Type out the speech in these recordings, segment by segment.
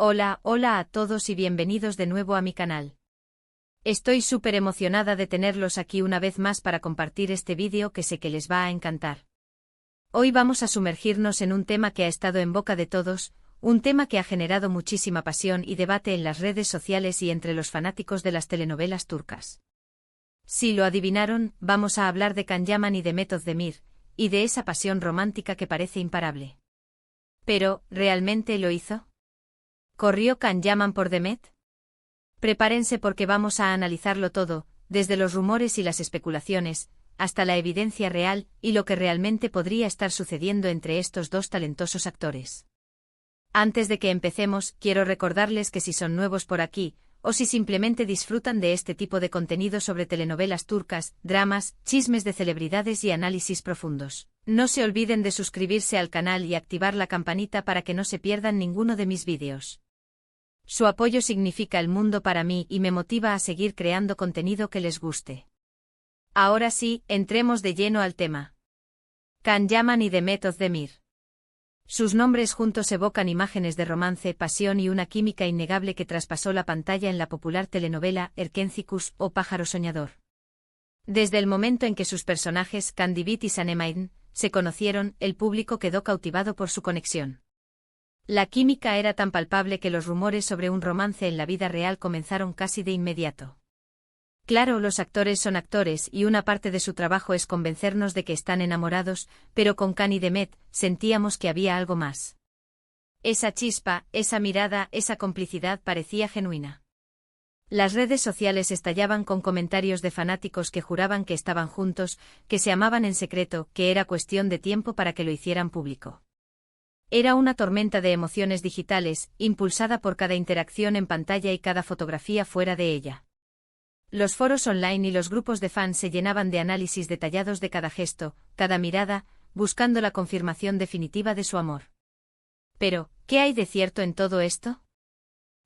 Hola a todos y bienvenidos de nuevo a mi canal. Estoy súper emocionada de tenerlos aquí una vez más para compartir este vídeo que sé que les va a encantar. Hoy vamos a sumergirnos en un tema que ha estado en boca de todos, un tema que ha generado muchísima pasión y debate en las redes sociales y entre los fanáticos de las telenovelas turcas. Si lo adivinaron, vamos a hablar de Can Yaman y Demet Özdemir, y de esa pasión romántica que parece imparable. Pero, ¿realmente lo hizo? ¿Corrió Can Yaman por Demet? Prepárense porque vamos a analizarlo todo, desde los rumores y las especulaciones, hasta la evidencia real y lo que realmente podría estar sucediendo entre estos dos talentosos actores. Antes de que empecemos, quiero recordarles que si son nuevos por aquí, o si simplemente disfrutan de este tipo de contenido sobre telenovelas turcas, dramas, chismes de celebridades y análisis profundos, no se olviden de suscribirse al canal y activar la campanita para que no se pierdan ninguno de mis vídeos. Su apoyo significa el mundo para mí y me motiva a seguir creando contenido que les guste. Ahora sí, entremos de lleno al tema. Can Yaman y Demet Özdemir. Sus nombres juntos evocan imágenes de romance, pasión y una química innegable que traspasó la pantalla en la popular telenovela Erkencikus o Pájaro Soñador. Desde el momento en que sus personajes, Kandibit y Sanem se conocieron, el público quedó cautivado por su conexión. La química era tan palpable que los rumores sobre un romance en la vida real comenzaron casi de inmediato. Claro, los actores son actores y una parte de su trabajo es convencernos de que están enamorados, pero con Can y Demet sentíamos que había algo más. Esa chispa, esa mirada, esa complicidad parecía genuina. Las redes sociales estallaban con comentarios de fanáticos que juraban que estaban juntos, que se amaban en secreto, que era cuestión de tiempo para que lo hicieran público. Era una tormenta de emociones digitales, impulsada por cada interacción en pantalla y cada fotografía fuera de ella. Los foros online y los grupos de fans se llenaban de análisis detallados de cada gesto, cada mirada, buscando la confirmación definitiva de su amor. Pero, ¿qué hay de cierto en todo esto?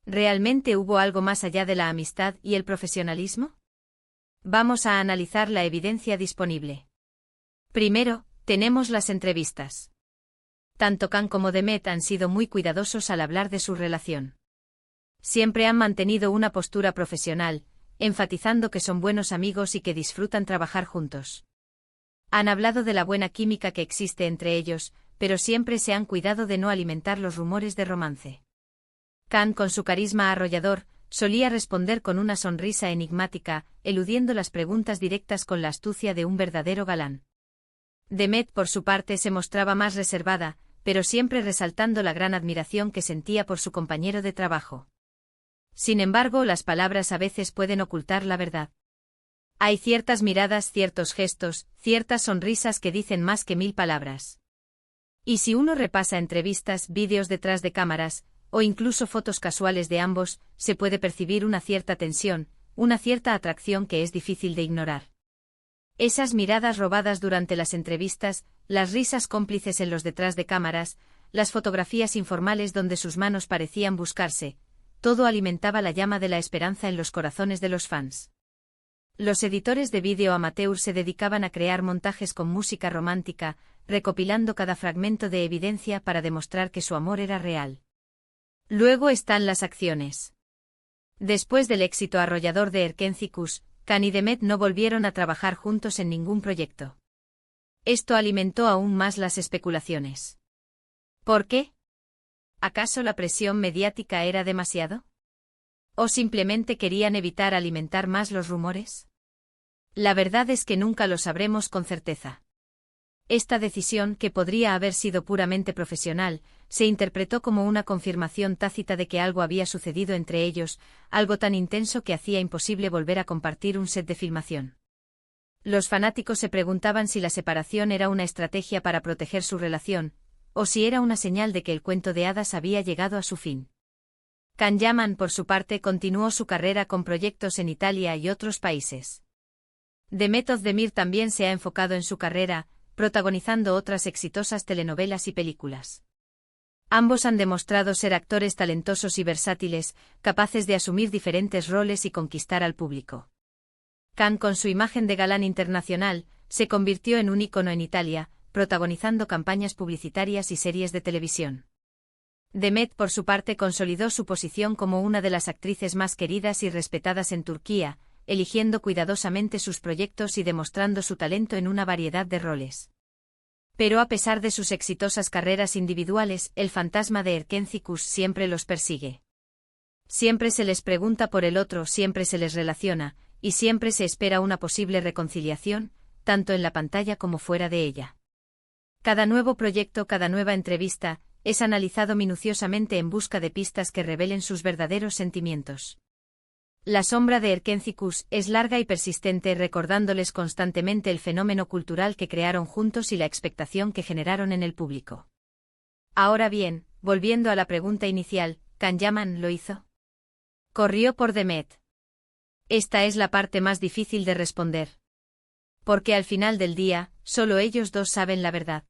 ¿Realmente hubo algo más allá de la amistad y el profesionalismo? Vamos a analizar la evidencia disponible. Primero, tenemos las entrevistas. Tanto Can como Demet han sido muy cuidadosos al hablar de su relación. Siempre han mantenido una postura profesional, enfatizando que son buenos amigos y que disfrutan trabajar juntos. Han hablado de la buena química que existe entre ellos, pero siempre se han cuidado de no alimentar los rumores de romance. Can, con su carisma arrollador, solía responder con una sonrisa enigmática, eludiendo las preguntas directas con la astucia de un verdadero galán. Demet, por su parte, se mostraba más reservada, pero siempre resaltando la gran admiración que sentía por su compañero de trabajo. Sin embargo, las palabras a veces pueden ocultar la verdad. Hay ciertas miradas, ciertos gestos, ciertas sonrisas que dicen más que 1000 palabras. Y si uno repasa entrevistas, vídeos detrás de cámaras, o incluso fotos casuales de ambos, se puede percibir una cierta tensión, una cierta atracción que es difícil de ignorar. Esas miradas robadas durante las entrevistas, las risas cómplices en los detrás de cámaras, las fotografías informales donde sus manos parecían buscarse, todo alimentaba la llama de la esperanza en los corazones de los fans. Los editores de vídeo amateur se dedicaban a crear montajes con música romántica, recopilando cada fragmento de evidencia para demostrar que su amor era real. Luego están las acciones. Después del éxito arrollador de Erkencikus, Can y Demet no volvieron a trabajar juntos en ningún proyecto. Esto alimentó aún más las especulaciones. ¿Por qué? ¿Acaso la presión mediática era demasiado? ¿O simplemente querían evitar alimentar más los rumores? La verdad es que nunca lo sabremos con certeza. Esta decisión, que podría haber sido puramente profesional, se interpretó como una confirmación tácita de que algo había sucedido entre ellos, algo tan intenso que hacía imposible volver a compartir un set de filmación. Los fanáticos se preguntaban si la separación era una estrategia para proteger su relación, o si era una señal de que el cuento de hadas había llegado a su fin. Can Yaman, por su parte, continuó su carrera con proyectos en Italia y otros países. Demet Özdemir también se ha enfocado en su carrera, protagonizando otras exitosas telenovelas y películas. Ambos han demostrado ser actores talentosos y versátiles, capaces de asumir diferentes roles y conquistar al público. Can, con su imagen de galán internacional, se convirtió en un ícono en Italia, protagonizando campañas publicitarias y series de televisión. Demet, por su parte, consolidó su posición como una de las actrices más queridas y respetadas en Turquía, eligiendo cuidadosamente sus proyectos y demostrando su talento en una variedad de roles. Pero a pesar de sus exitosas carreras individuales, el fantasma de Erkenci siempre los persigue. Siempre se les pregunta por el otro, siempre se les relaciona, y siempre se espera una posible reconciliación, tanto en la pantalla como fuera de ella. Cada nuevo proyecto, cada nueva entrevista, es analizado minuciosamente en busca de pistas que revelen sus verdaderos sentimientos. La sombra de Erkenci es larga y persistente, recordándoles constantemente el fenómeno cultural que crearon juntos y la expectación que generaron en el público. Ahora bien, volviendo a la pregunta inicial, ¿Can Yaman lo hizo? ¿Corrió por Demet? Esta es la parte más difícil de responder. Porque al final del día, solo ellos dos saben la verdad.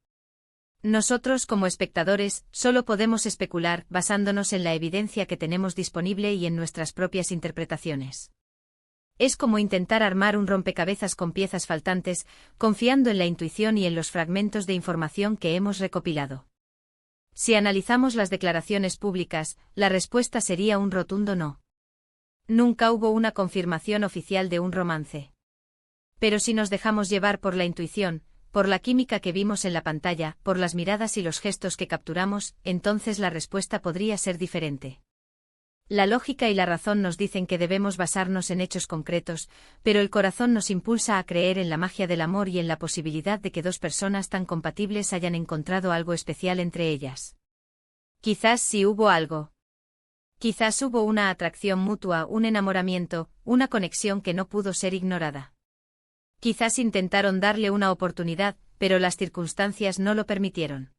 Nosotros, como espectadores, solo podemos especular, basándonos en la evidencia que tenemos disponible y en nuestras propias interpretaciones. Es como intentar armar un rompecabezas con piezas faltantes, confiando en la intuición y en los fragmentos de información que hemos recopilado. Si analizamos las declaraciones públicas, la respuesta sería un rotundo no. Nunca hubo una confirmación oficial de un romance. Pero si nos dejamos llevar por la intuición, por la química que vimos en la pantalla, por las miradas y los gestos que capturamos, entonces la respuesta podría ser diferente. La lógica y la razón nos dicen que debemos basarnos en hechos concretos, pero el corazón nos impulsa a creer en la magia del amor y en la posibilidad de que dos personas tan compatibles hayan encontrado algo especial entre ellas. Quizás sí hubo algo. Quizás hubo una atracción mutua, un enamoramiento, una conexión que no pudo ser ignorada. Quizás intentaron darle una oportunidad, pero las circunstancias no lo permitieron.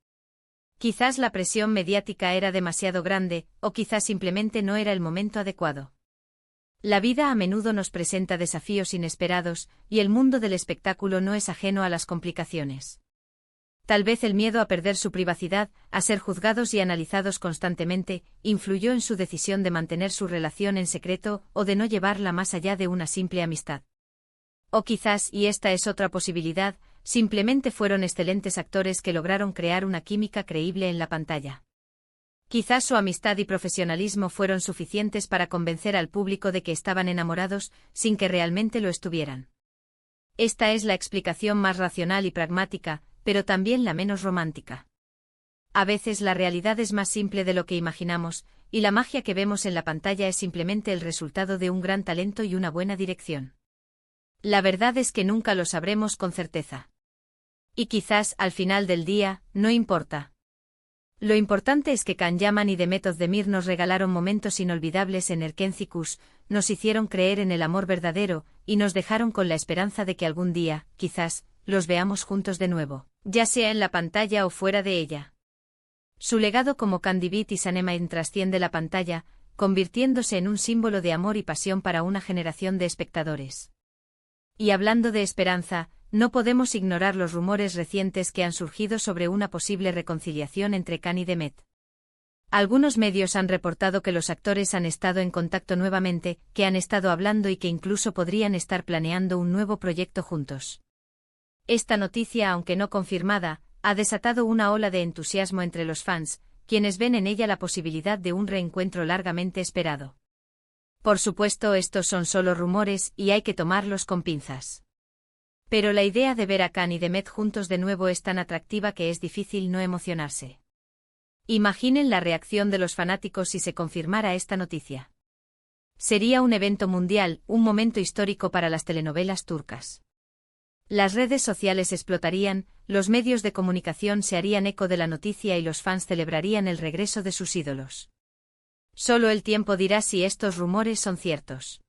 Quizás la presión mediática era demasiado grande, o quizás simplemente no era el momento adecuado. La vida a menudo nos presenta desafíos inesperados, y el mundo del espectáculo no es ajeno a las complicaciones. Tal vez el miedo a perder su privacidad, a ser juzgados y analizados constantemente, influyó en su decisión de mantener su relación en secreto o de no llevarla más allá de una simple amistad. O quizás, y esta es otra posibilidad, simplemente fueron excelentes actores que lograron crear una química creíble en la pantalla. Quizás su amistad y profesionalismo fueron suficientes para convencer al público de que estaban enamorados, sin que realmente lo estuvieran. Esta es la explicación más racional y pragmática, pero también la menos romántica. A veces la realidad es más simple de lo que imaginamos, y la magia que vemos en la pantalla es simplemente el resultado de un gran talento y una buena dirección. La verdad es que nunca lo sabremos con certeza. Y quizás, al final del día, no importa. Lo importante es que Can Yaman y Demet Özdemir nos regalaron momentos inolvidables en Erkenci, nos hicieron creer en el amor verdadero, y nos dejaron con la esperanza de que algún día, quizás, los veamos juntos de nuevo, ya sea en la pantalla o fuera de ella. Su legado como Candivit y Saneman trasciende la pantalla, convirtiéndose en un símbolo de amor y pasión para una generación de espectadores. Y hablando de esperanza, no podemos ignorar los rumores recientes que han surgido sobre una posible reconciliación entre Can y Demet. Algunos medios han reportado que los actores han estado en contacto nuevamente, que han estado hablando y que incluso podrían estar planeando un nuevo proyecto juntos. Esta noticia, aunque no confirmada, ha desatado una ola de entusiasmo entre los fans, quienes ven en ella la posibilidad de un reencuentro largamente esperado. Por supuesto, estos son solo rumores y hay que tomarlos con pinzas. Pero la idea de ver a Can y Demet juntos de nuevo es tan atractiva que es difícil no emocionarse. Imaginen la reacción de los fanáticos si se confirmara esta noticia. Sería un evento mundial, un momento histórico para las telenovelas turcas. Las redes sociales explotarían, los medios de comunicación se harían eco de la noticia y los fans celebrarían el regreso de sus ídolos. Solo el tiempo dirá si estos rumores son ciertos.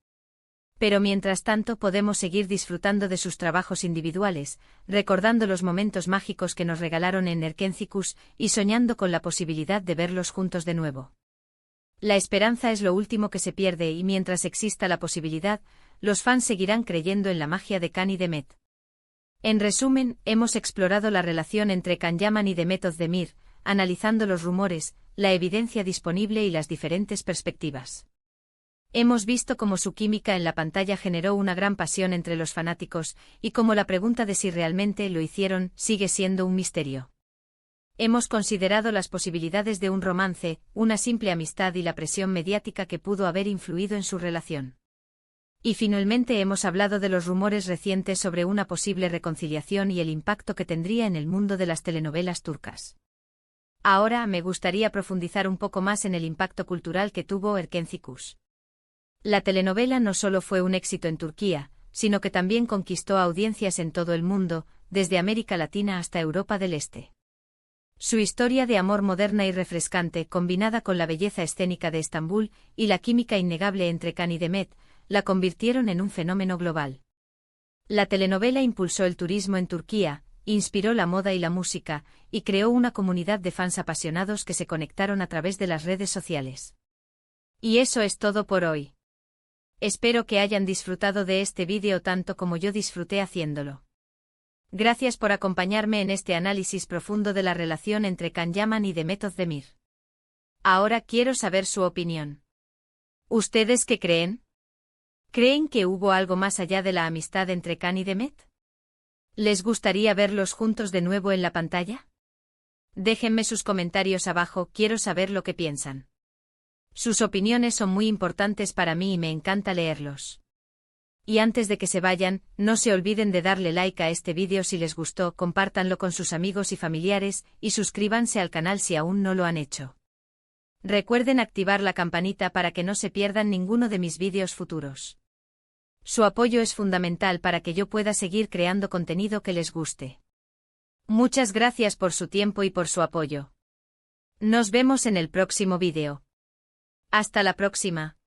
Pero mientras tanto podemos seguir disfrutando de sus trabajos individuales, recordando los momentos mágicos que nos regalaron en Erkenci y soñando con la posibilidad de verlos juntos de nuevo. La esperanza es lo último que se pierde y mientras exista la posibilidad, los fans seguirán creyendo en la magia de Can y Demet. En resumen, hemos explorado la relación entre Can Yaman y Demet Özdemir, analizando los rumores, la evidencia disponible y las diferentes perspectivas. Hemos visto cómo su química en la pantalla generó una gran pasión entre los fanáticos, y cómo la pregunta de si realmente lo hicieron sigue siendo un misterio. Hemos considerado las posibilidades de un romance, una simple amistad y la presión mediática que pudo haber influido en su relación. Y finalmente hemos hablado de los rumores recientes sobre una posible reconciliación y el impacto que tendría en el mundo de las telenovelas turcas. Ahora me gustaría profundizar un poco más en el impacto cultural que tuvo Erkenci Kuş. La telenovela no solo fue un éxito en Turquía, sino que también conquistó audiencias en todo el mundo, desde América Latina hasta Europa del Este. Su historia de amor moderna y refrescante, combinada con la belleza escénica de Estambul y la química innegable entre Can y Demet, la convirtieron en un fenómeno global. La telenovela impulsó el turismo en Turquía, inspiró la moda y la música, y creó una comunidad de fans apasionados que se conectaron a través de las redes sociales. Y eso es todo por hoy. Espero que hayan disfrutado de este vídeo tanto como yo disfruté haciéndolo. Gracias por acompañarme en este análisis profundo de la relación entre Can Yaman y Demet Özdemir. Ahora quiero saber su opinión. ¿Ustedes qué creen? ¿Creen que hubo algo más allá de la amistad entre Can y Demet? ¿Les gustaría verlos juntos de nuevo en la pantalla? Déjenme sus comentarios abajo, quiero saber lo que piensan. Sus opiniones son muy importantes para mí y me encanta leerlos. Y antes de que se vayan, no se olviden de darle like a este vídeo si les gustó, compártanlo con sus amigos y familiares, y suscríbanse al canal si aún no lo han hecho. Recuerden activar la campanita para que no se pierdan ninguno de mis vídeos futuros. Su apoyo es fundamental para que yo pueda seguir creando contenido que les guste. Muchas gracias por su tiempo y por su apoyo. Nos vemos en el próximo vídeo. Hasta la próxima.